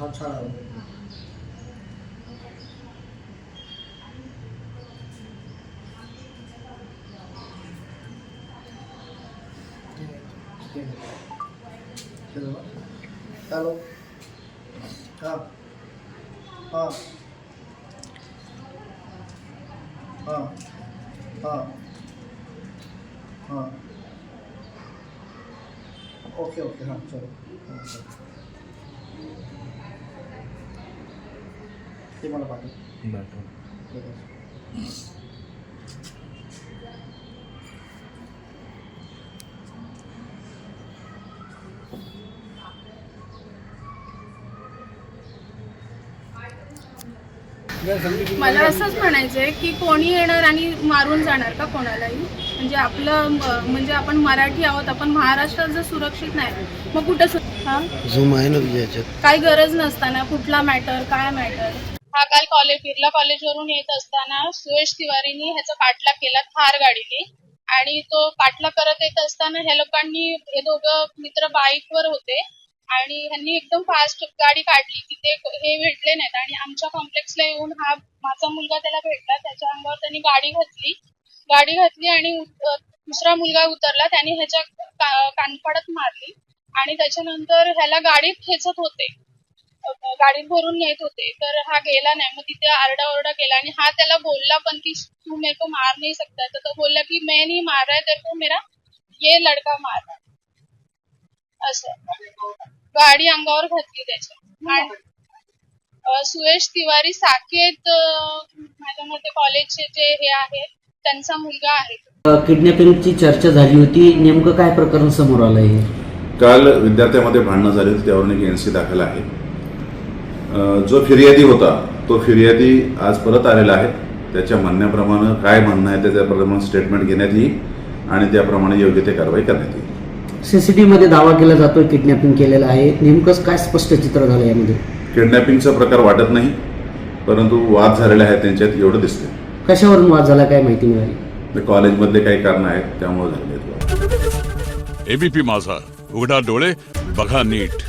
हा छान आहे. हॅलो हां हां हां हां हां ओके ओके हां चलो ते मला पाठव. मला असंच म्हणायचं आहे की कोणी येणार आणि मारून जाणार का कोणालाही. म्हणजे आपलं म्हणजे आपण मराठी आहोत, आपण महाराष्ट्रात जर सुरक्षित नाही मग कुठं झूम आहे ना तुझ्या याच्यात. काही गरज नसताना कुठला मॅटर काय मॅटर. हा काल बिर्ला कॉलेजवरून येत असताना सुयश तिवारीनी ह्याचा पाठलाग केला थार गाडीने, आणि तो पाठलाग करत येत असताना ह्या लोकांनी, हे दोघं मित्र बाईकवर होते आणि ह्यांनी एकदम फास्ट गाडी काढली. तिथे हे भेटले नाहीत आणि आमच्या कॉम्प्लेक्सला येऊन हा माझा मुलगा त्याला भेटला. त्याच्या अंगावर त्यांनी गाडी घातली आणि दुसरा मुलगा उतरला, त्याने ह्याच्या कानफाडत मारली आणि त्याच्यानंतर ह्याला गाडीत खेचत होते, गाडीत भरून नेत होते. तर हा गेला नाही. मग तिथे आरडाओरडा केला आणि हा त्याला बोलला पण की तू मेरे को मार नहीं सकता. तर तो बोलला की मैं नहीं मार रहा है तेरे को, मेरा ये लड़का मार रहा है. असं गाडी अंगावर घातली त्याच्या. आणि सुयश तिवारी साकेत माझ्या मते कॉलेजचे जे हे आहेत त्यांचा मुलगा आहे. किडनॅपिंगची चर्चा झाली होती, नेमकं काय प्रकरण समोर आलं आहे? काल विद्यार्थ्यामध्ये भांडणं झाली होती, त्यावरून एक NC दाखल आहे. जो फिर्यादी होता तो फिर्यादी आज परत आलेला आहे. त्याच्या म्हणण्याप्रमाणे काय म्हणणं आहे त्याच्याप्रमाणे स्टेटमेंट घेण्यात येईल आणि त्याप्रमाणे योग्य ते कारवाई करण्यात येईल. CCTV मध्ये दावा केला जातोय किडनॅपिंग केलेलं आहे, नेमकं काय स्पष्ट चित्र झालं यामध्ये? किडनॅपिंगचा प्रकार वाटत नाही, परंतु वाद झालेले आहेत त्यांच्यात एवढं दिसते. कशावरून वाद झाला, काय माहिती मिळाली? कॉलेजमधले काही कारण आहेत त्यामुळे झालेले आहेत. ABP माझा, उघडा डोळे बघा नीट.